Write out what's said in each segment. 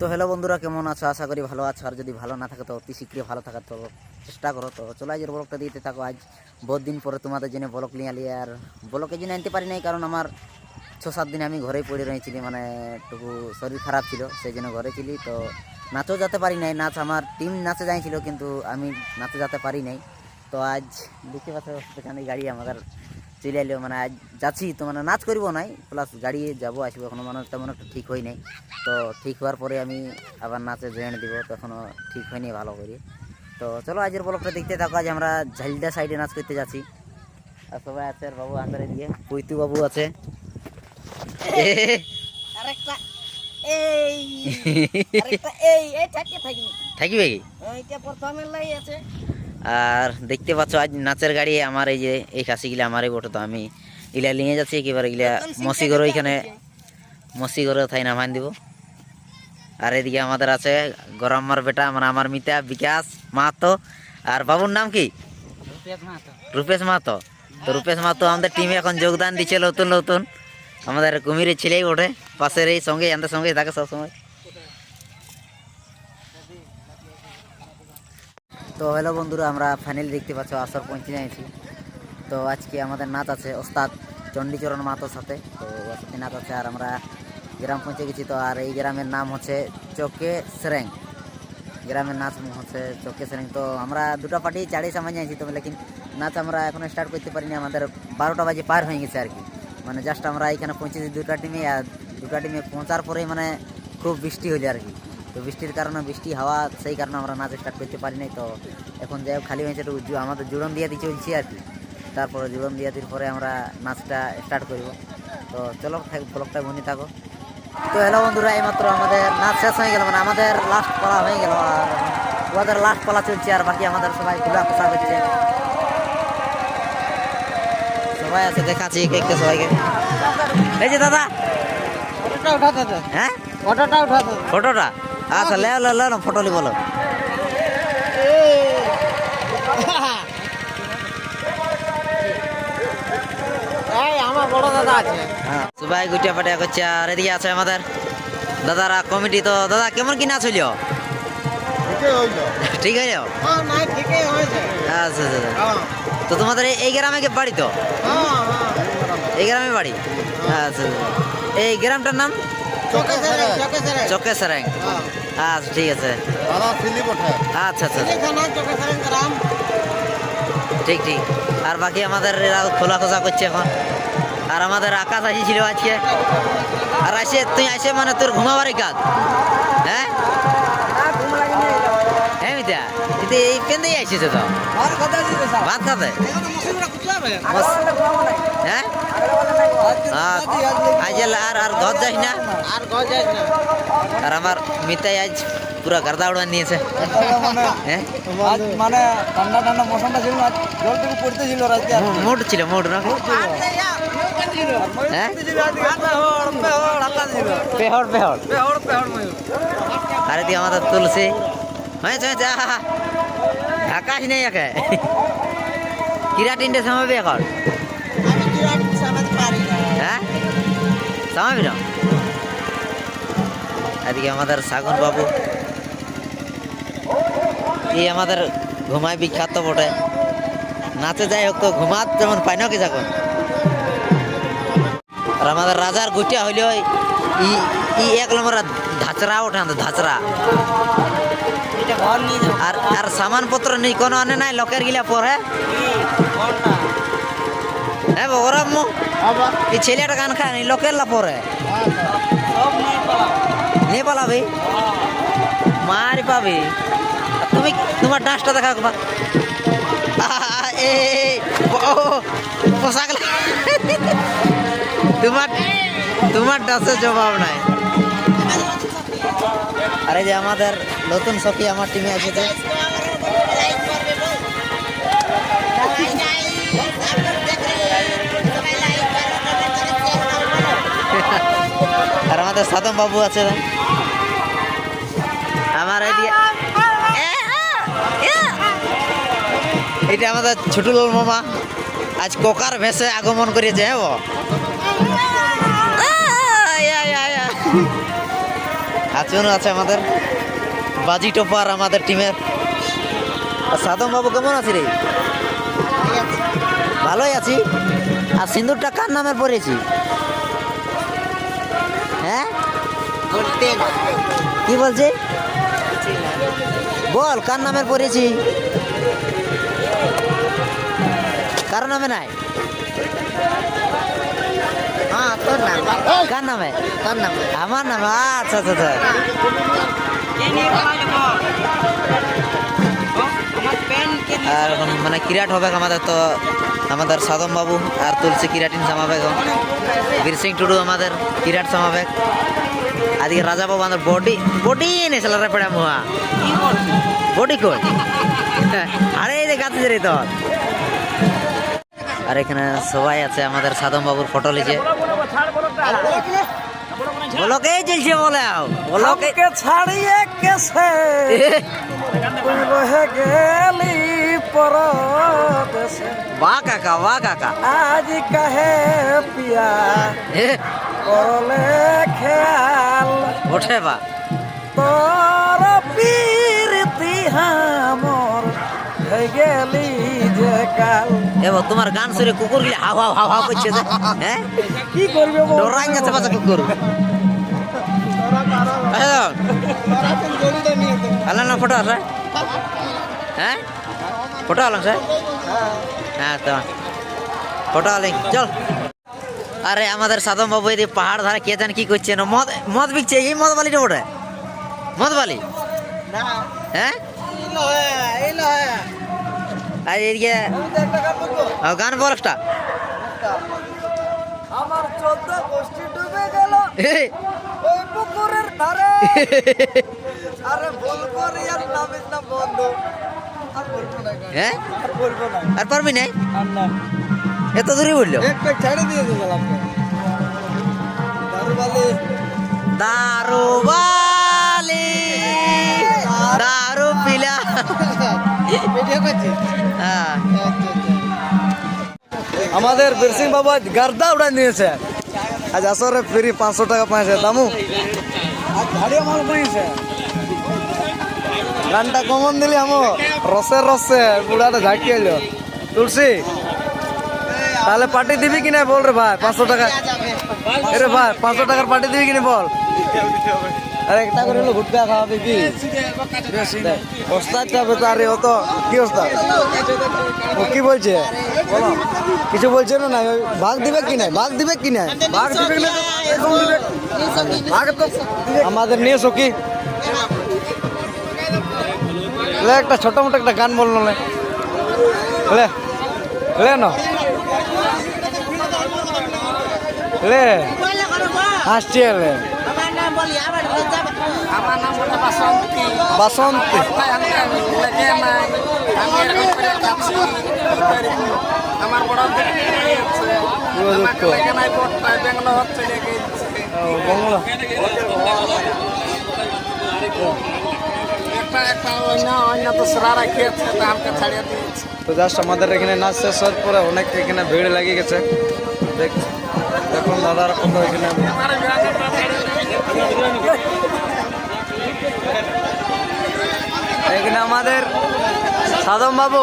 তো হ্যালো বন্ধুরা, কেমন আছো? আশা করি ভালো আছো। আর যদি ভালো না থাকে তো অতি শীঘ্রই ভালো থাকার তো চেষ্টা করো। তো চলো আজের ব্লগটা দিতে থাকো। আজ বহুত দিন পরে তোমাদের জন্য ব্লগ নিয়ে আলি। আর ব্লগের জন্য আনতে পারি নাই, কারণ আমার 6-7 দিন আমি ঘরেই পড়ে রয়েছিলি, মানে একটু শরীর খারাপ ছিল, সেই জন্য ঘরে ছিলি। তো নাচও যেতে পারি নাই। নাচ আমার টিম নাচে যাইছিল, কিন্তু আমি নাচে যেতে পারি নাই। তো আজ দেখতে পাচ্ছ সেখানে গাড়ি আমাদের চলে এলো, মানে আজ যাচ্ছি। তো মানে নাচ করবো নাই, প্লাস গাড়ি যাবো আসবো, এখনো মানে তেমন একটা ঠিক হয় নাই। তো ঠিক হওয়ার পরে আমি আবার নাচে জয়েন দিব, তো এখনও ঠিক হয়নি ভালো করে। তো চলো আজের ব্লগটা দেখতে থাকো। আজ আমরা ঝালদা সাইডে নাচ করতে যাচ্ছি। আর সবাই আছে, আর বাবু আন্দারে দিয়ে পৈতু বাবু আছে। আরেকটা এই আরেকটা এই এই থাকি থাকিবে কি? এইটা প্রথমে লাই আছে। আর দেখতে পাচ্ছ আজ নাচের গাড়ি আমার, এই যে এই খাসিগুলা আমারই বটে। তো আমি ইলা নিয়ে যাচ্ছি একেবারে, ইলা মসিগড় ওইখানে মসিগড়ে থাই নামান দিব। আর এদিকে আমাদের আছে গরম্মার বেটা, মানে আমার মিতা বিকাশ মাহাতো। আর বাবুর নাম কি? রূপেশ মাহাতো। তো রূপেশ মাহাতো আমাদের টিমে এখন যোগদান দিচ্ছে নতুন নতুন। আমাদের কুমিরের ছেলেই ওঠে, পাশের এই সঙ্গে আমাদের সঙ্গেই থাকে সবসময়। তো হ্যালো বন্ধুরা, আমরা ফাইনাল দেখতে পাচ্ছ আসর পৌঁছে যাইছি। তো আজকে আমাদের নাচ আছে ওস্তাদ চণ্ডীচরণ মাহাতোর সাথে। তো ওর সাথে নাচ আছে, আর আমরা গ্রাম পৌঁছে গেছি। তো আর এই গ্রামের নাম হচ্ছে চকে সেরেং। গ্রামের নাচ হচ্ছে চকে সেরেং। তো আমরা দুটো পার্টি চাড়িয়ে সামান যাইছি, তো লেকিন নাচ আমরা এখন স্টার্ট করতে পারিনি। আমাদের 12টা বাজে পার হয়ে গেছে আর কি। মানে জাস্ট আমরা এখানে পৌঁছেছি দুটা টিমে, আর দুটা টিমে পৌঁছার পরেই মানে খুব বৃষ্টি হইলো আর কি। তো বৃষ্টির কারণে, বৃষ্টি হাওয়া, সেই কারণে আমরা নাচ স্টার্ট করতে পারি নাই। তো এখন যাই হোক, খালি হয়েছে একটু আমাদের জুড়ন দিয়ে দিয়ে চলছি আর কি। তারপরে জুড়ন দিয়ে দির পরে আমরা নাচটা স্টার্ট করব। তো চলো ব্লগটা বনি থাকো। তো হ্যালো বন্ধুরা, এইমাত্র আমাদের নাচ শেষ হয়ে গেল, মানে আমাদের লাস্ট পালা হয়ে গেল। আর ওদের লাস্ট পালা চলছে, আর বাকি আমাদের সবাই ঘোরা পোষা করছে। সবাই আছে, দেখাচ্ছি একটু সবাইকে। এই যে দাদা, হ্যাঁ ফটোটা আচ্ছা লে ফটো লি বলো। আমার বড় দাদা আছে। হ্যাঁ, সবাই গুটিয়া পাটিয়া করছে। আর এদিকে আছে আমাদের দাদারা কমিটি। তো দাদা কেমন কি নাচ হইল? ঠিক হইল? আচ্ছা আচ্ছা। তো তোমাদের এই গ্রামে বাড়ি? তো এই গ্রামে বাড়ি। আচ্ছা, এই গ্রামটার নাম চকে সেরেং। আচ্ছা ঠিক আছে। আচ্ছা আচ্ছা ঠিক ঠিক। আর বাকি আমাদের এরা খোলা খোঁজা করছে এখন। আর আমাদের আকাশ আসিছিল আজকে। আর আসে তুই আসে মানে তোর ঘুমাবারই কাজ। হ্যাঁ হ্যাঁ মিতা, তুই এই পেন দিয়ে আসিস তো ভাত খাতে? হ্যাঁ আজ আর আর ঘর যাস না? আর আমার মিতাই আজ পুরো গার্দা উড়ান নিয়েছে। মানে ঠান্ডা ঠান্ডা মৌসুমটা ছিল, জলটুকু পড়তেছিল রাতে। মুড ছিল, মুড না? পেহড় পেহড়। আরে দি আমাদের তুলসী হয়েছে ঢাকাস নেই একে। কিরা তিনটে সামাবি এখন? হ্যাঁ সামাবি না? এদিকে আমাদের সাগুন বাবু, এই আমাদের ঘুমায় বিখ্যাত বটে। নাচে যাই হোক, তো ঘুমাত যেমন পাই না কি যখন। আর আমাদের রাজার গুটিয়া হইল ই 1 নম্বর ধাচরা ওঠে, ধাচরা। আর আর সামানপত্র নেই কোনো আনে নাই, লোকের গিলা পরে। হ্যাঁ ওরাম এই ছেলেটা গান খায় নি, লোকের লা পরে নিয়ে পালাবি, মারি পাবি। তুমি তোমার ডান্সটা দেখা পোশাক তোমার ডান্সের জবাব নাই। আরে যে আমাদের নতুন সখী আমার টিমে এসেছে। আর আমাদের সাদম বাবু আছে আমার। এটা আমাদের ছোটুলাল মামা আজ কোকার ভেসে আগমন করেছে। হ্যাঁ আচরণ আছে আমাদের বাজি টপার আমাদের টিমের। আর সাদম বাবু কেমন আছি রে? ভালোই আছি। আর সিন্দুরটা কার নামে পড়েছি? হ্যাঁ কি বলছে? বল কার নামে পড়েছি? কার নামে নাই? হ্যাঁ তোর নাম কার নামে? তোর নাম আমার নামে। আচ্ছা আচ্ছা আচ্ছা। আর মানে কিরাট হবে আমাদের, তো আমাদের সাদম বাবু আর তুলসী কিরাটিন জামাবেগ, বীর সিং টুডু আমাদের কিরাট জামাবেগ, আদিকে রাজা বাবু আমাদের বডি বডি নেছিল রে পড়া মুহা বডি কই। আরে এই যে গাছে রে তো। আর এখানে সবাই আছে, আমাদের সাদম বাবুর ফটো লিছে। বলো কে চলছে বলে বলো কে ছাড়িয়ে কেসে তুই রহে গেলি পরদেশে বাহ কাকা বাহ কাকা। আজ কাহে পিয়া এ, করলে খেয়াল ওঠে বা তোর পীরতি হামর হয়ে গেলি যে কাল। এবার তোমার গান শুনে কুকুর গিয়ে হাও হাও হাও হাও করছে যে, হ্যাঁ কি করবে বল? ডরাই গেছে বাচ্চা কুকুর। আল্লাহ না ফটো আছে? হ্যাঁ ফটো আলাম স্যার। হ্যাঁ তো ফটো আলি চল। আরে আমাদের সাদম বাবু এই পাহাড় ধারে কে জানে কি করছে না, মদ মদ বিকছে। এই মদ বালিটা ওঠে মদ বালি। হ্যাঁ আর এদিকে গান বল একটা। আমার 14 গোষ্ঠী ডুবে গেল ওই পুকুরের ধারে। আরে ভুল করি আর নামিস না বন্ধু, আর বলবো না গান। হ্যাঁ আর বলবো না আর পারবি না? আর না এত দূরে বললো। এক পেট ছেড়ে দিয়ে দিলাম দারুবালি দারু বালি দারু পিলা। ভিডিও করছিস? হ্যাঁ আমাদের বীরসিং বাবা গার্দা উড়াই নিয়েছে আজ আসরে ফ্রি 500 টাকা পাইছে দামু আজ ধাড়িয়া মাল পাইছে। গানটা কমন দিলি আমো রসে রসে বুড়াটা ঝাঁকি এলো তুলসী। তাহলে পার্টি দিবি কি না বল রে ভাই? 500 টাকা এরে ভাই 500 টাকার পার্টি দিবি কি না বল? আরে একটা করে হলো গুটকা খাওয়াবে কি? ওস্তাদ যাবে তো। আরে ও তো কি ওস্তাদ? ও কি বলছে বলো? কিছু বলছে না? ওই ভাগ দিবে কি না? ভাগ দিবে কি না? ভাগ দিবে কি না? এরকম দিবে। ভাগ তো আমাদের নিয়ে সকি লে একটা ছোট মোটো একটা গান বললো লে লে লে না লে হাসছে লে। আমার নাম হলো বাসন্তী। বাসন্তী লেগে নাই আমি এরকম করে যাচ্ছি। আমার বড় লেগে নাই বোর্ডটায় বেঙ্গলো হচ্ছে লেগে বাংলা একটা অন্য তো সরারা খেয়েছে তা আমাকে ছাড়িয়ে দিয়েছে। তো জাস্ট আমাদের এখানে নাচ শেষ হওয়ার পরে অনেক এখানে ভিড় লেগে গেছে। দেখুন দাদার কত এখানে এখানে আমাদের সাদম বাবু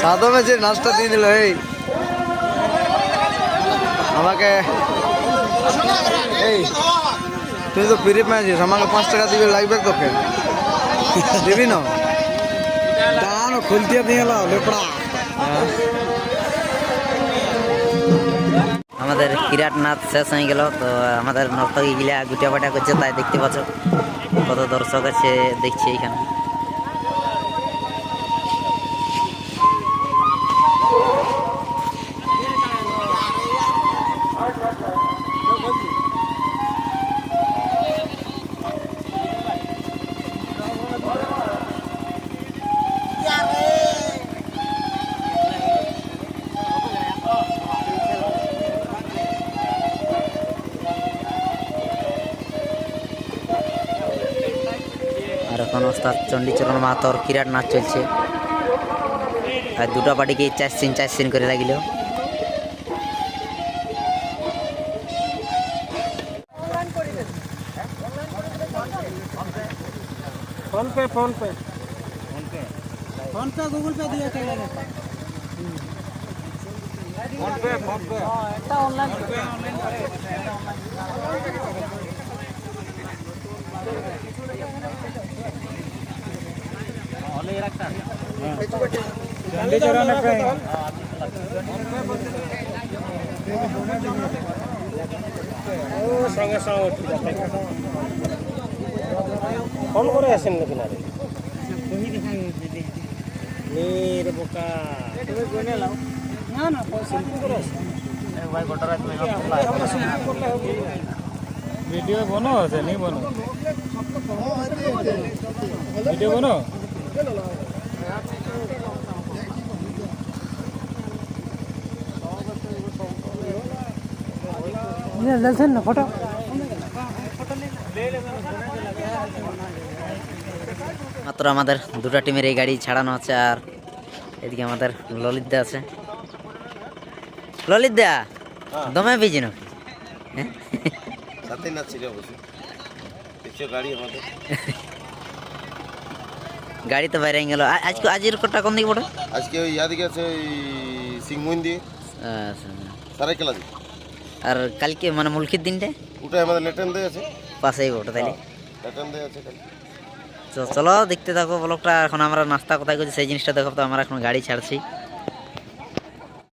সাদমে যে নাচটা দিয়ে দিল এই আমাকে এই তুই তো ফিরে পেয়েছিস আমাকে 5 টাকা দিবি লাগবে তোকে দিবি না দাঁড়ানো খুলতে দিয়ে এলো লেপড়া। আমাদের কিরাট নাচ শেষ হয়ে গেল। তো আমাদের নর্তকী গিলা গুটিয়া পাটা করছে, তাই দেখতে পাচ্ছ কত দর্শক আছে দেখছে এখানে। আর এখন ওস্তাদ চণ্ডীচরণ মাহাতোর কিরাট নাচ চলছে। আর দুটো পার্টিকে 4 সিন করে লাগিল। फोन पे फोन पे फोन पे गूगल पे दिया चलेगा फोन पे फोन पे এটা অনলাইন সঙ্গে সঙ্গে উঠে যাবে ফোন করে আসেন নাকি না নীর বোকা তুমি গনে লাও না না সিম্পল করে ভাই গোটারা ভিডিও বনো আছে নি বনো ভিডিও বনো লেলছেন না ফটো মাত্র আমাদের দুটো টিমের এই গাড়ি ছাড়ানো হচ্ছে আর এদিকে আমাদের ললিত দা আছে ললিত দা দমে বিজি নাকি হ্যাঁ? সাথে না ছিল অবশ্যই দেখছো গাড়ি আমাদের গাড়ি তো বাইরে গেল আজকে আজের কোটা কোন দিকে পড়ে আজকে ওই ইয়াদিকে আছে ওই সিংমুইন দিয়ে আচ্ছা। সারাই খেলা দিয়ে আর কালকে মানে মুলকির দিনটা ওটাই আমাদের লেটেন দিয়ে আছে পাশেই ওটা তাইলে লেটেন দিয়ে আছে কাল তো চলো দেখতে থাকো ব্লগটা এখন আমরা নাস্তা কোথায় করছি সেই জিনিসটা দেখো তো আমরা এখন গাড়ি ছাড়ছি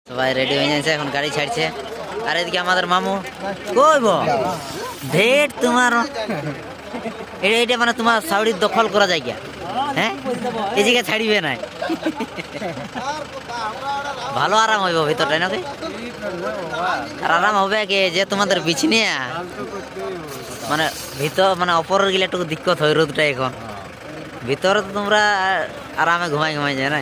সবাই রেডি হয়ে যাচ্ছে এখন গাড়ি ছাড়ছে আর এদিকে আমাদের মামু কইব ধেট তোমার এটা মানে তোমার সাউরির দখল করা যায় গিয়া হ্যাঁ এই জায়গায় ছাড়িবে না ভালো আরাম হইব ভিতরটাই নাকি আর আরাম হবে কি যে তোমাদের বিছনিয়া মানে ভিতর মানে অপরের গিলা একটু দিক্কত হয় রোদটা এখন ভিতরে তো তোমরা আরামে ঘুমাই যায় না